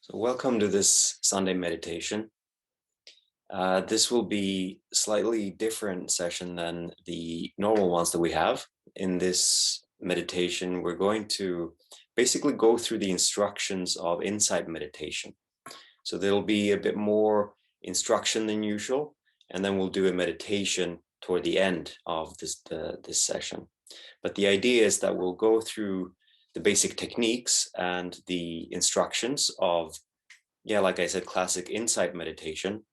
So welcome to this Sunday meditation. This will be a slightly different session than the normal ones that we have. In this meditation, we're going to basically go through the instructions of insight meditation. So there'll be a bit more instruction than usual, and then we'll do a meditation toward the end of this session. But the idea is that we'll go through the basic techniques and the instructions of, like I said, classic insight meditation.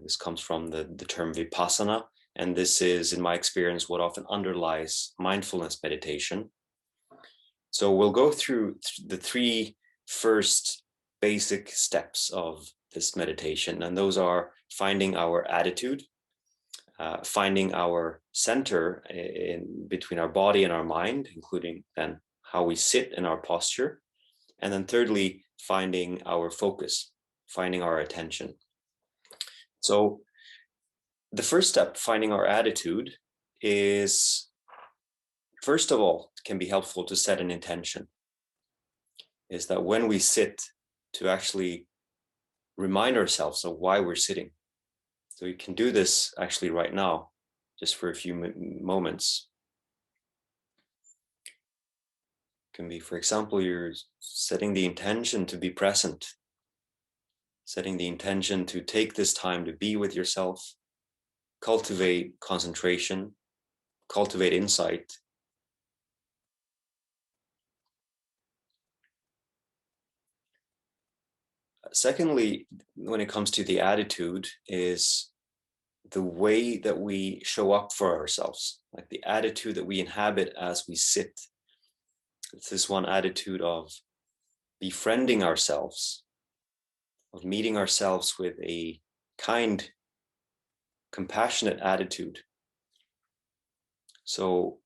This comes from the term vipassana, and this is, in my experience, what often underlies mindfulness meditation. So we'll go through the three first basic steps of this meditation, and those are finding our attitude, finding our center in between our body and our mind, including then how we sit in our posture, and then thirdly, finding our focus, finding our attention. So the first step, finding our attitude, is, first of all, it can be helpful to set an intention. Is that when we sit, to actually remind ourselves of why we're sitting. So you can do this actually right now, just for a few moments. It can be, for example, you're setting the intention to be present, setting the intention to take this time to be with yourself, cultivate concentration, cultivate insight. Secondly, when it comes to the attitude, is the way that we show up for ourselves, like the attitude that we inhabit as we sit. This is one attitude of befriending ourselves, of meeting ourselves with a kind, compassionate attitude. So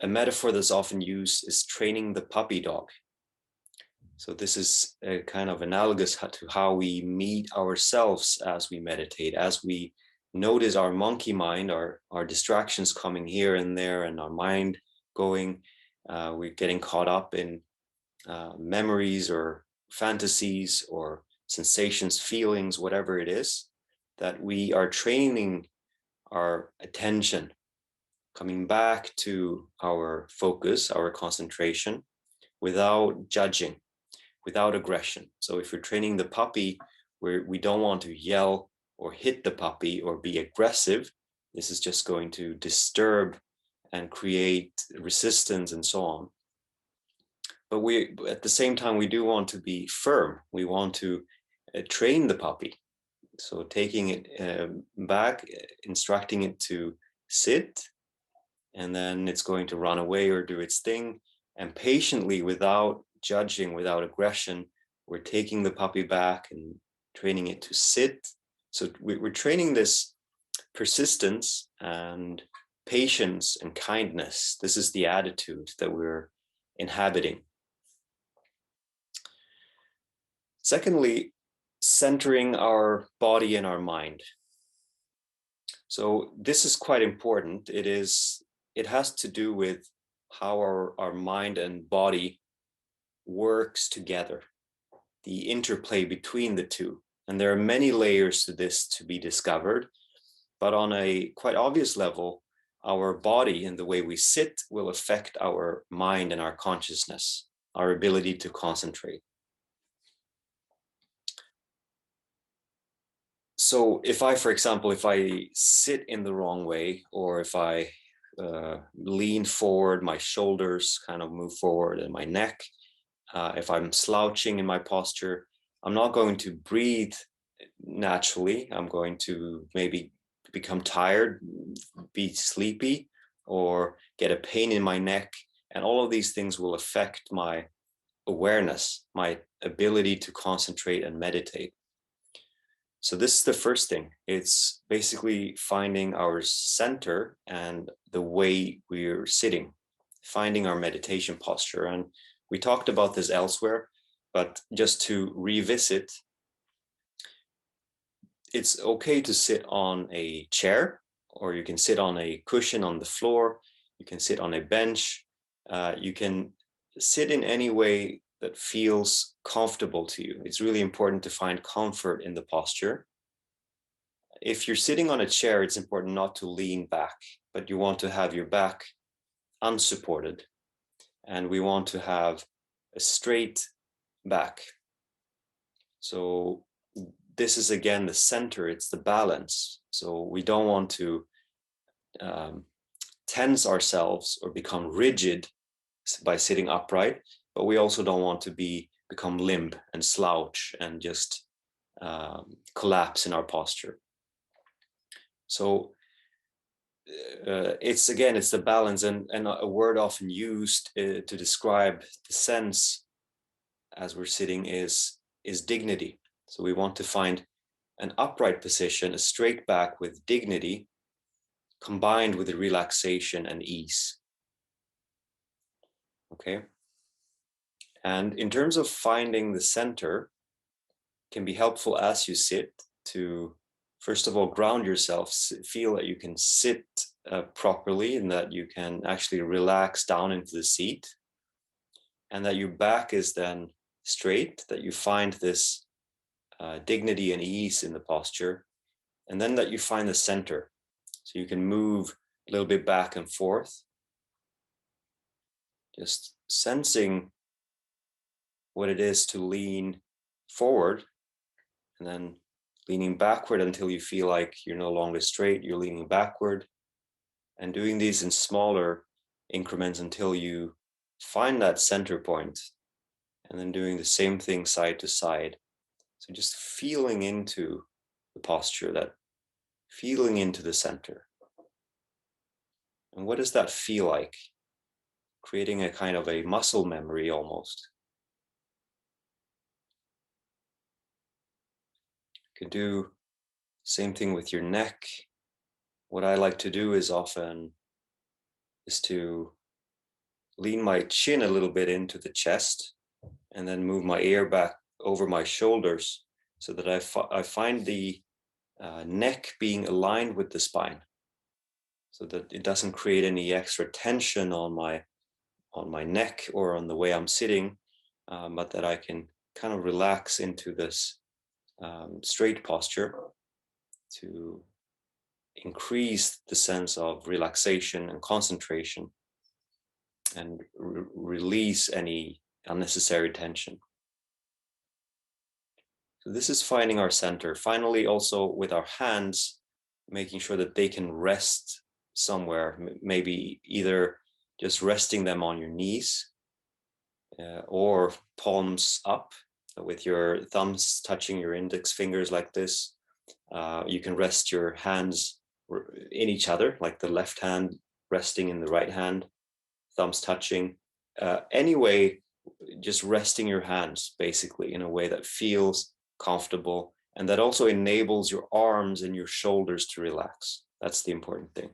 a metaphor that's often used is training the puppy dog. So this is a kind of analogous to how we meet ourselves as we meditate, as we notice our monkey mind, our distractions coming here and there, and our mind going, we're getting caught up in memories or fantasies or sensations, feelings, whatever it is, that we are training our attention, coming back to our focus, our concentration, without judging, without aggression. So if you're training the puppy, where we don't want to yell or hit the puppy or be aggressive, this is just going to disturb and create resistance and so on. But we, at the same time, we do want to be firm. We want to train the puppy. So taking it back, instructing it to sit, and then it's going to run away or do its thing. And patiently, without judging, without aggression, we're taking the puppy back and training it to sit. So we're training this persistence and patience and kindness. This is the attitude that we're inhabiting. Secondly, centering our body and our mind. So this is quite important. It has to do with how our mind and body works together, the interplay between the two. And there are many layers to this to be discovered, but on a quite obvious level, our body and the way we sit will affect our mind and our consciousness, our ability to concentrate. So if I, for example, if I sit in the wrong way, or if I lean forward, my shoulders kind of move forward and my neck, if I'm slouching in my posture, I'm not going to breathe naturally. I'm going to maybe become tired, be sleepy, or get a pain in my neck. And all of these things will affect my awareness, my ability to concentrate and meditate. So this is the first thing. It's basically finding our center and the way we're sitting, finding our meditation posture. And we talked about this elsewhere, but just to revisit, it's okay to sit on a chair, or you can sit on a cushion on the floor. You can sit on a bench. You can sit in any way that feels comfortable to you. It's really important to find comfort in the posture. If you're sitting on a chair, it's important not to lean back, but you want to have your back unsupported. And we want to have a straight back. So this is again the center, it's the balance. So we don't want to tense ourselves or become rigid by sitting upright, but we also don't want to become limp and slouch and just collapse in our posture. So it's the balance, and a word often used to describe the sense as we're sitting is dignity. So we want to find an upright position, a straight back with dignity, combined with the relaxation and ease. Okay. And in terms of finding the center, it can be helpful as you sit to, first of all, ground yourself, feel that you can sit properly and that you can actually relax down into the seat, and that your back is then straight, that you find this dignity and ease in the posture, and then that you find the center. So you can move a little bit back and forth, just sensing what it is to lean forward and then leaning backward until you feel like you're no longer straight, you're leaning backward, and doing these in smaller increments until you find that center point, and then doing the same thing side to side. So just feeling into the posture, that feeling into the center. And what does that feel like? Creating a kind of a muscle memory almost. You can do same thing with your neck. What I like to do is to lean my chin a little bit into the chest and then move my ear back over my shoulders so that I find the neck being aligned with the spine, so that it doesn't create any extra tension on my neck or on the way I'm sitting, but that I can kind of relax into this straight posture to increase the sense of relaxation and concentration and release any unnecessary tension. So this is finding our center. Finally, also with our hands, making sure that they can rest somewhere, maybe either just resting them on your knees or palms up with your thumbs touching your index fingers like this. You can rest your hands in each other, like the left hand resting in the right hand, thumbs touching. Anyway, just resting your hands basically in a way that feels comfortable and that also enables your arms and your shoulders to relax. That's the important thing.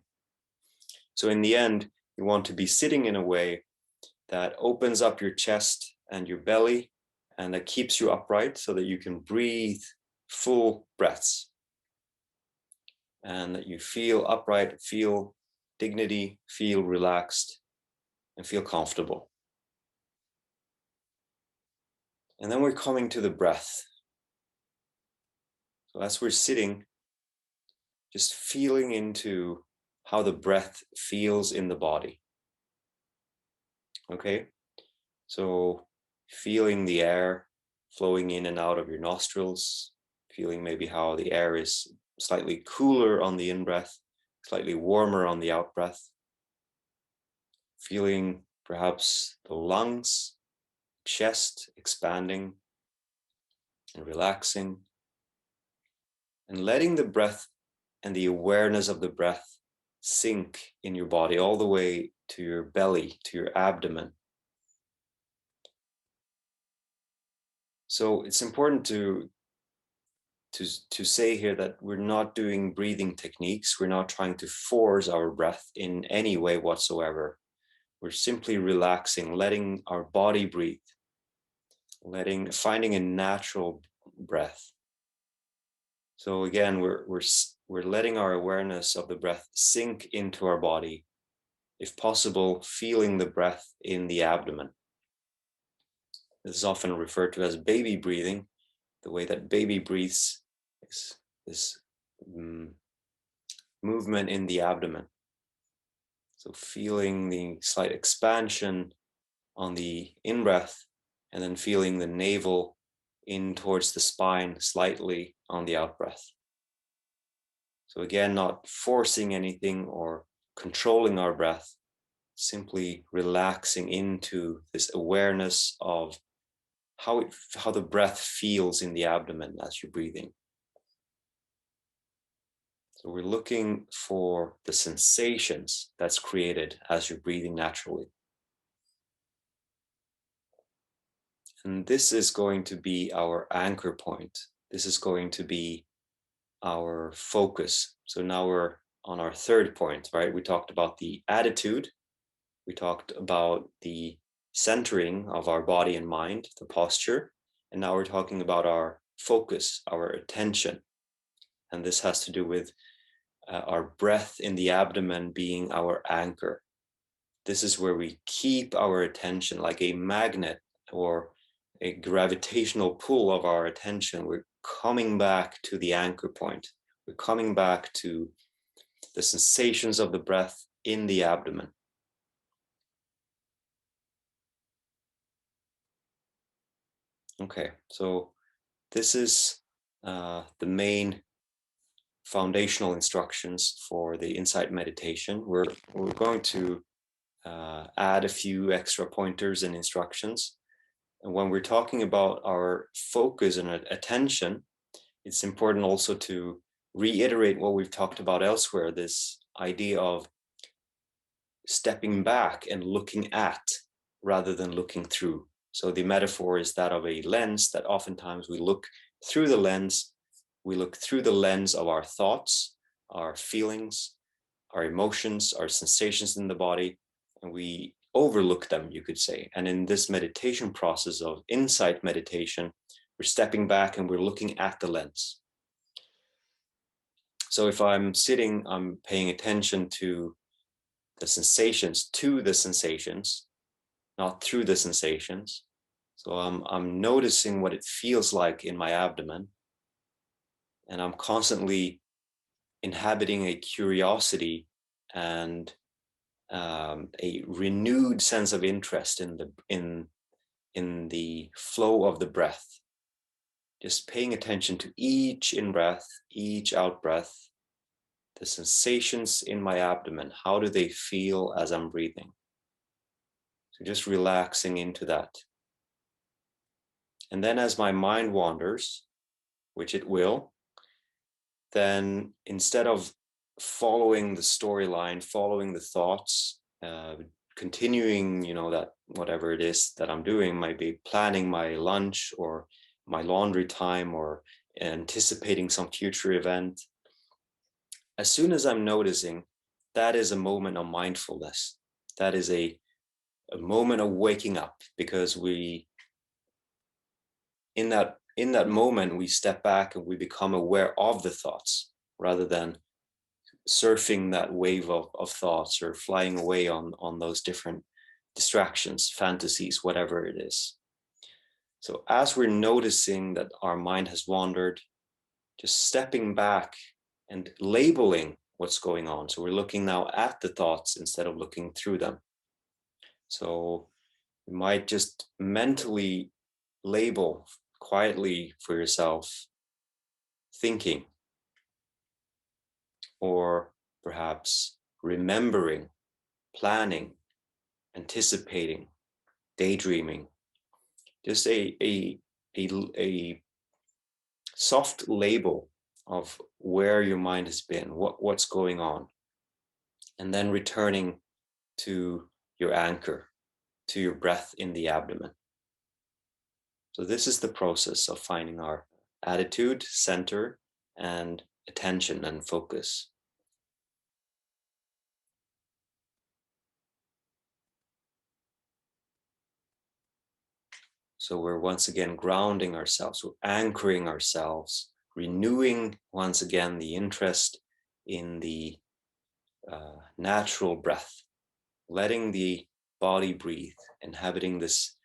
So in the end, you want to be sitting in a way that opens up your chest and your belly and that keeps you upright so that you can breathe full breaths and that you feel upright, feel dignity, feel relaxed, and feel comfortable. And then we're coming to the breath. So as we're sitting, just feeling into how the breath feels in the body. Okay, so feeling the air flowing in and out of your nostrils, feeling maybe how the air is slightly cooler on the in-breath, slightly warmer on the out-breath. Feeling perhaps the lungs, chest expanding and relaxing, and letting the breath and the awareness of the breath sink in your body all the way to your belly, to your abdomen. So it's important to say here that we're not doing breathing techniques. We're not trying to force our breath in any way whatsoever. We're simply relaxing, letting our body breathe, finding a natural breath. So again, we're letting our awareness of the breath sink into our body, if possible, feeling the breath in the abdomen. This is often referred to as baby breathing. The way that baby breathes is this movement in the abdomen. So feeling the slight expansion on the in-breath and then feeling the navel in towards the spine slightly on the out-breath. So again, not forcing anything or controlling our breath, simply relaxing into this awareness of how the breath feels in the abdomen as you're breathing. So we're looking for the sensations that's created as you're breathing naturally. And this is going to be our anchor point. This is going to be our focus. So now we're on our third point, right? We talked about the attitude. We talked about the centering of our body and mind, the posture. And now we're talking about our focus, our attention. And this has to do with our breath in the abdomen being our anchor. This is where we keep our attention like a magnet or a gravitational pull of our attention. We're coming back to the anchor point. We're coming back to the sensations of the breath in the abdomen. Okay, so this is the main foundational instructions for the insight meditation. We're going to add a few extra pointers and instructions. And when we're talking about our focus and attention, it's important also to reiterate what we've talked about elsewhere, this idea of stepping back and looking at rather than looking through. So the metaphor is that of a lens, that oftentimes we look through the lens, we look through the lens of our thoughts, our feelings, our emotions, our sensations in the body, and we overlook them, you could say. And in this meditation process of insight meditation, we're stepping back and we're looking at the lens. So if I'm sitting, I'm paying attention to the sensations, not through the sensations. So I'm noticing what it feels like in my abdomen, and I'm constantly inhabiting a curiosity and a renewed sense of interest in the flow of the breath. Just paying attention to each in-breath, each out-breath, the sensations in my abdomen. How do they feel as I'm breathing? So just relaxing into that. And then as my mind wanders, which it will, then instead of following the storyline, following the thoughts, continuing, that whatever it is that I'm doing, might be planning my lunch or my laundry time or anticipating some future event. As soon as I'm noticing, that is a moment of mindfulness. That is a moment of waking up, because in that moment, we step back and we become aware of the thoughts rather than surfing that wave of thoughts or flying away on those different distractions, fantasies, whatever it is. So as we're noticing that our mind has wandered, just stepping back and labeling what's going on. So we're looking now at the thoughts instead of looking through them. So you might just mentally label quietly for yourself thinking, or perhaps remembering, planning, anticipating, daydreaming. Just a soft label of where your mind has been, what's going on, and then returning to your anchor, to your breath in the abdomen. So this is the process of finding our attitude, center, and attention and focus. So we're once again grounding ourselves, we're anchoring ourselves, renewing once again the interest in the natural breath, letting the body breathe, inhabiting this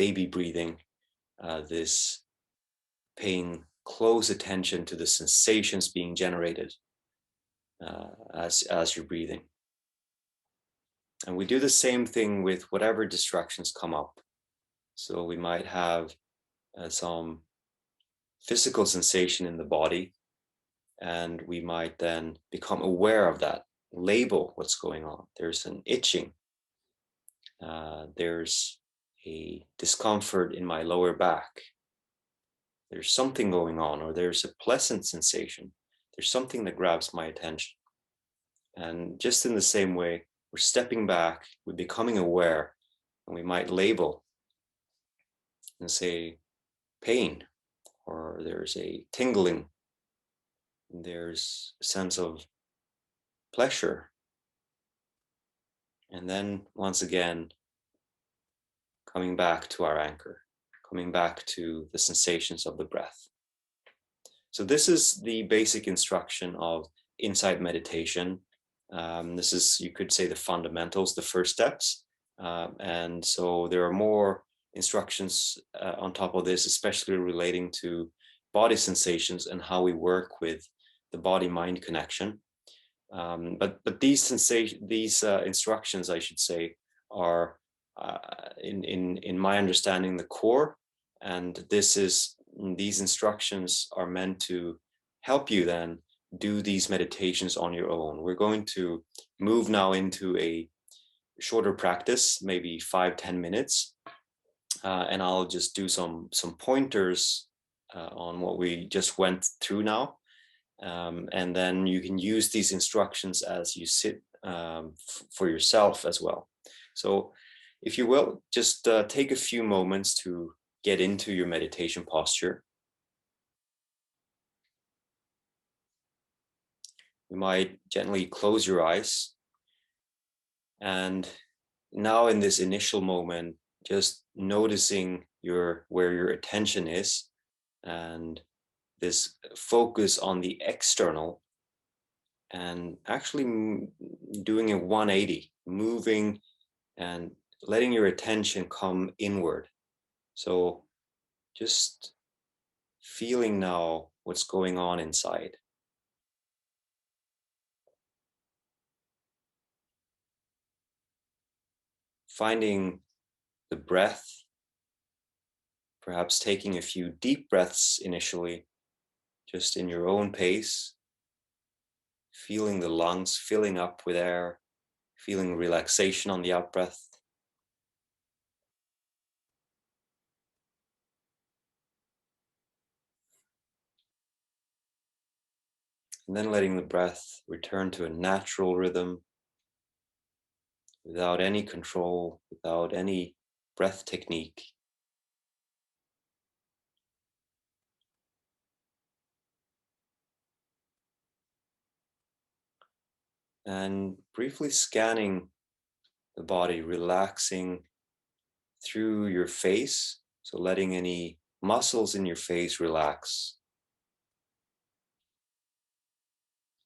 baby breathing, this paying close attention to the sensations being generated as you're breathing. And we do the same thing with whatever distractions come up. So we might have some physical sensation in the body, and we might then become aware of that, label what's going on. There's an itching, there's a discomfort in my lower back, there's something going on, or there's a pleasant sensation, there's something that grabs my attention. And just in the same way, we're stepping back, we're becoming aware, and we might label and say pain, or there's a tingling, there's a sense of pleasure. And then once again, coming back to our anchor, coming back to the sensations of the breath. So this is the basic instruction of insight meditation. This is, you could say, the fundamentals, the first steps. And so there are more instructions on top of this, especially relating to body sensations and how we work with the body-mind connection. But these instructions, I should say, are in my understanding the core, and these instructions are meant to help you then do these meditations on your own. We're going to move now into a shorter practice, maybe 5-10 minutes, and I'll just do some pointers on what we just went through now. And then you can use these instructions as you sit for yourself as well. So if you will, just take a few moments to get into your meditation posture. You might gently close your eyes. And now in this initial moment, just noticing where your attention is, and this focus on the external, and actually doing a 180, moving and letting your attention come inward. So just feeling now what's going on inside. Finding the breath, perhaps taking a few deep breaths initially, just in your own pace, feeling the lungs filling up with air, feeling relaxation on the out breath. And then letting the breath return to a natural rhythm, without any control, without any breath technique. And briefly scanning the body, relaxing through your face. So letting any muscles in your face relax.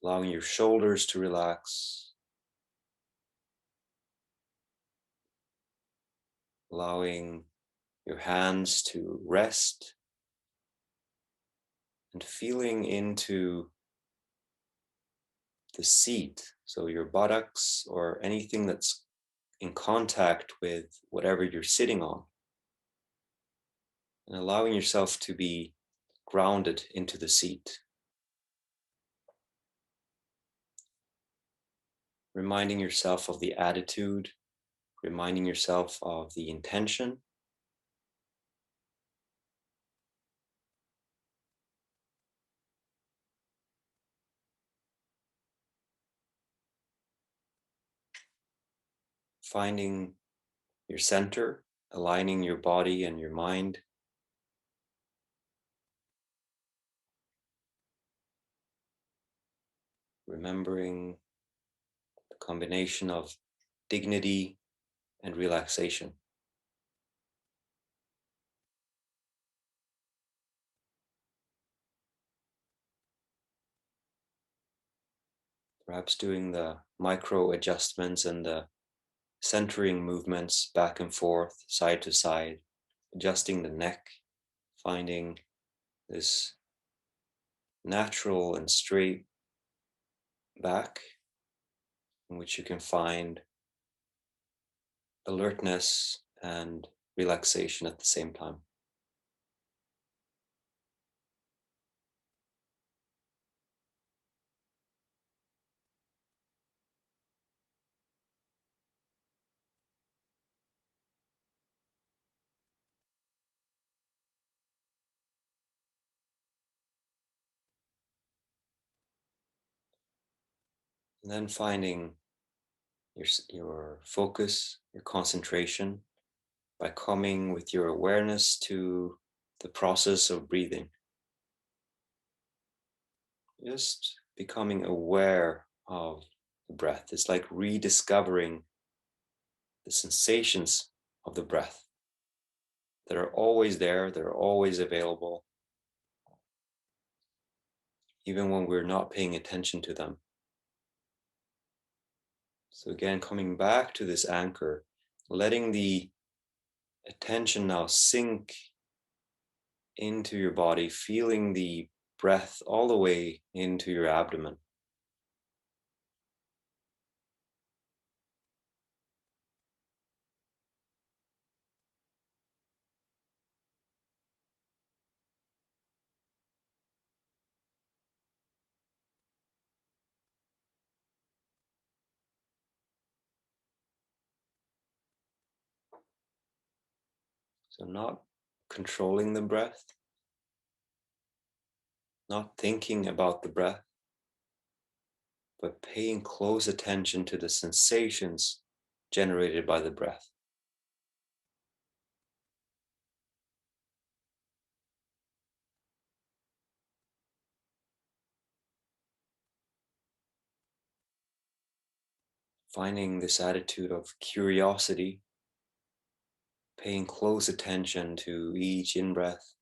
Allowing your shoulders to relax. Allowing your hands to rest. And feeling into the seat, so your buttocks or anything that's in contact with whatever you're sitting on. And allowing yourself to be grounded into the seat. Reminding yourself of the attitude, reminding yourself of the intention. Finding your center, aligning your body and your mind. Remembering the combination of dignity and relaxation. Perhaps doing the micro adjustments and the centering movements back and forth, side to side, adjusting the neck, finding this natural and straight back in which you can find alertness and relaxation at the same time. And then finding your focus, your concentration by coming with your awareness to the process of breathing. Just becoming aware of the breath. It's like rediscovering the sensations of the breath that are always there, they're always available, even when we're not paying attention to them. So, again, coming back to this anchor, letting the attention now sink into your body, feeling the breath all the way into your abdomen. So, not controlling the breath, not thinking about the breath, but paying close attention to the sensations generated by the breath. Finding this attitude of curiosity, paying close attention to each in breath,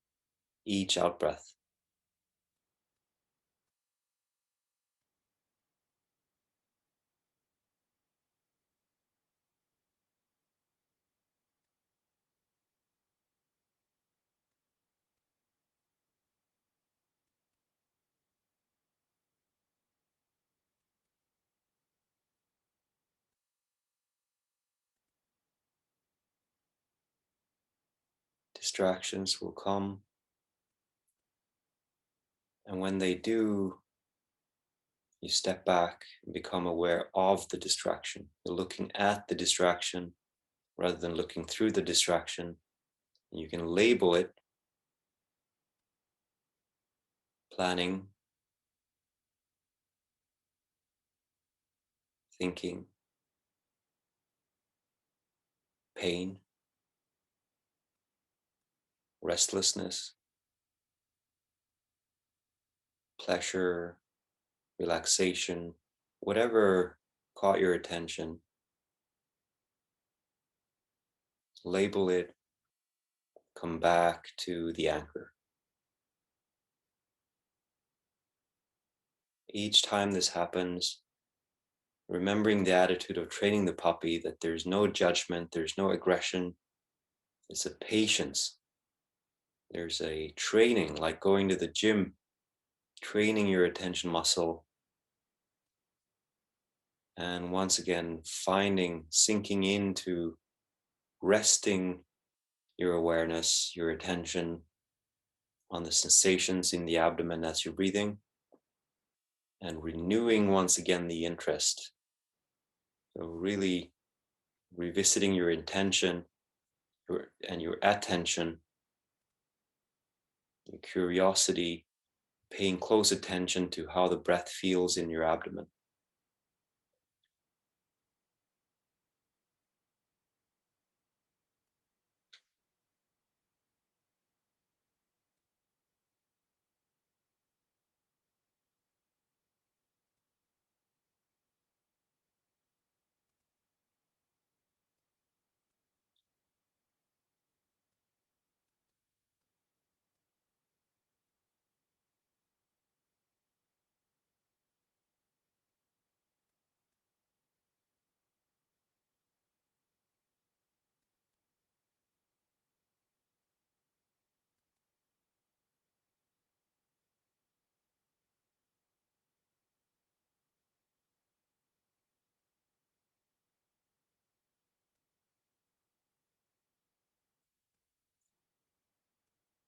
each out breath. Distractions will come, and when they do, you step back and become aware of the distraction. You're looking at the distraction rather than looking through the distraction. And you can label it planning, thinking, pain, restlessness, pleasure, relaxation, whatever caught your attention. Label it, come back to the anchor. Each time this happens, remembering the attitude of training the puppy that there's no judgment, there's no aggression, it's a patience. There's a training, like going to the gym, training your attention muscle. And once again, finding, sinking into, resting your awareness, your attention on the sensations in the abdomen as you're breathing, and renewing once again the interest. So, really revisiting your intention and your attention, your curiosity, paying close attention to how the breath feels in your abdomen.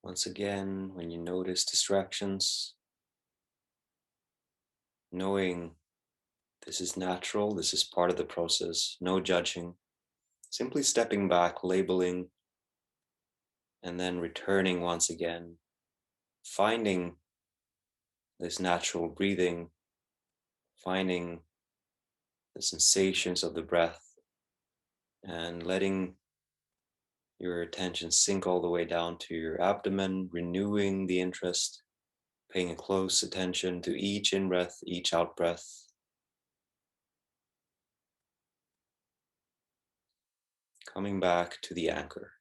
Once again, when you notice distractions, knowing this is natural, this is part of the process, no judging, simply stepping back, labeling, and then returning once again, finding this natural breathing, finding the sensations of the breath, and letting your attention sink all the way down to your abdomen, renewing the interest, paying a close attention to each in breath, each out breath, coming back to the anchor.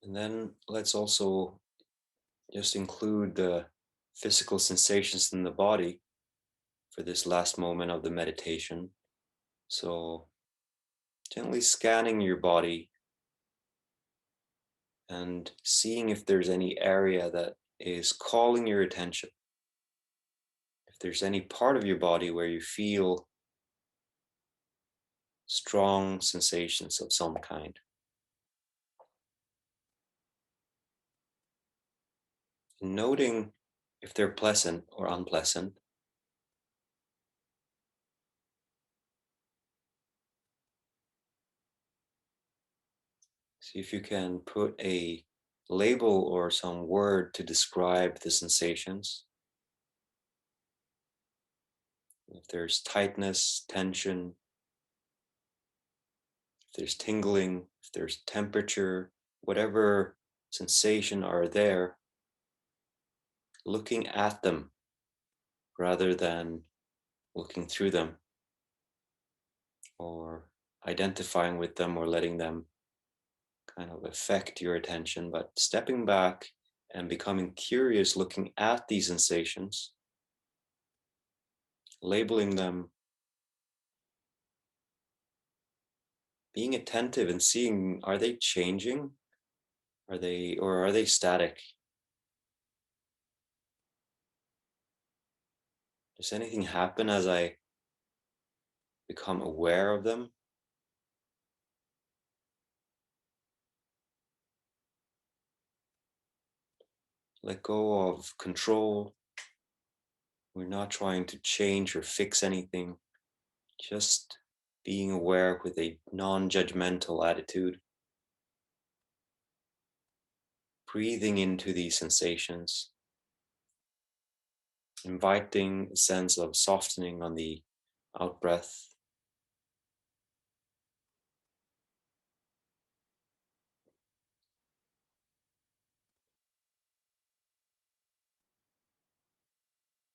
And then let's also just include the physical sensations in the body for this last moment of the meditation. So, gently scanning your body and seeing if there's any area that is calling your attention. If there's any part of your body where you feel strong sensations of some kind. Noting if they're pleasant or unpleasant. See if you can put a label or some word to describe the sensations. If there's tightness, tension, if there's tingling, if there's temperature, whatever sensation are there, looking at them rather than looking through them or identifying with them or letting them kind of affect your attention, but stepping back and becoming curious, looking at these sensations, labeling them, being attentive and seeing, are they changing? Are they static? Does anything happen as I become aware of them? Let go of control. We're not trying to change or fix anything, just being aware with a non-judgmental attitude, breathing into these sensations, inviting a sense of softening on the out breath.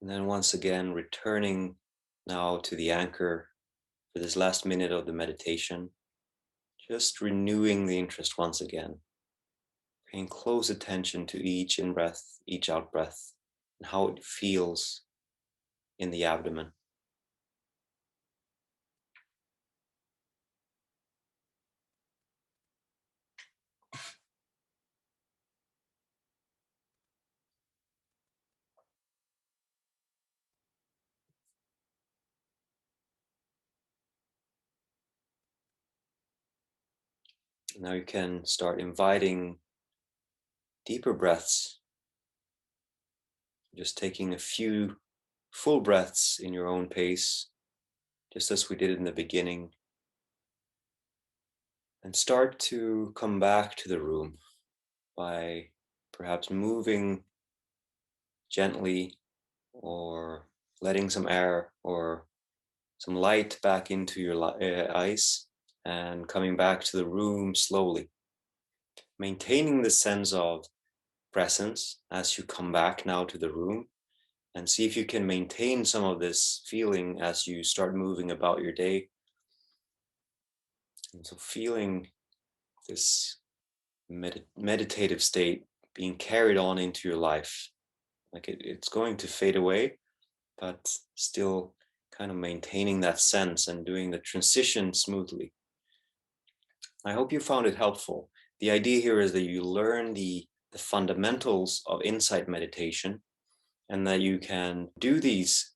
And then once again, returning now to the anchor for this last minute of the meditation, just renewing the interest once again, paying close attention to each in breath, each out breath, and how it feels in the abdomen. Now you can start inviting deeper breaths, just taking a few full breaths in your own pace, just as we did in the beginning. And start to come back to the room by perhaps moving gently or letting some air or some light back into your eyes and coming back to the room slowly, maintaining the sense of presence as you come back now to the room, and see if you can maintain some of this feeling as you start moving about your day. And so feeling this meditative state being carried on into your life. Like it's going to fade away, but still kind of maintaining that sense and doing the transition smoothly. I hope you found it helpful. The idea here is that you learn the fundamentals of insight meditation, and that you can do these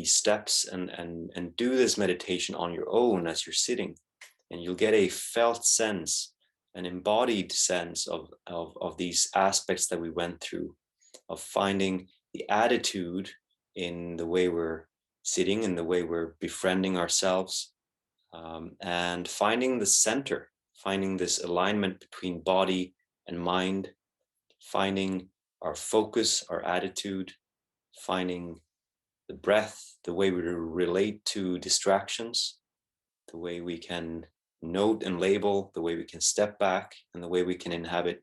steps and do this meditation on your own as you're sitting, and you'll get a felt sense, an embodied sense of these aspects that we went through, of finding the attitude in the way we're sitting, in the way we're befriending ourselves, and finding the center, finding this alignment between body and mind, finding our focus, our attitude, finding the breath, the way we relate to distractions, the way we can note and label, the way we can step back, and the way we can inhabit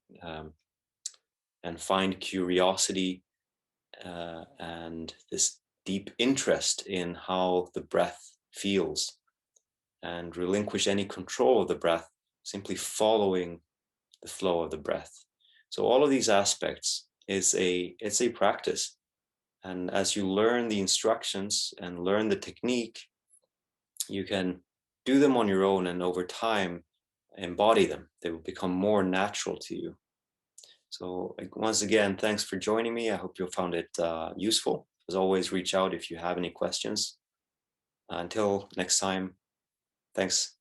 and find curiosity and this deep interest in how the breath feels, and relinquish any control of the breath, simply following the flow of the breath. So all of these aspects it's a practice. And as you learn the instructions and learn the technique, you can do them on your own, and over time embody them. They will become more natural to you. So once again, thanks for joining me. I hope you found it useful. As always, reach out if you have any questions. Until next time, thanks.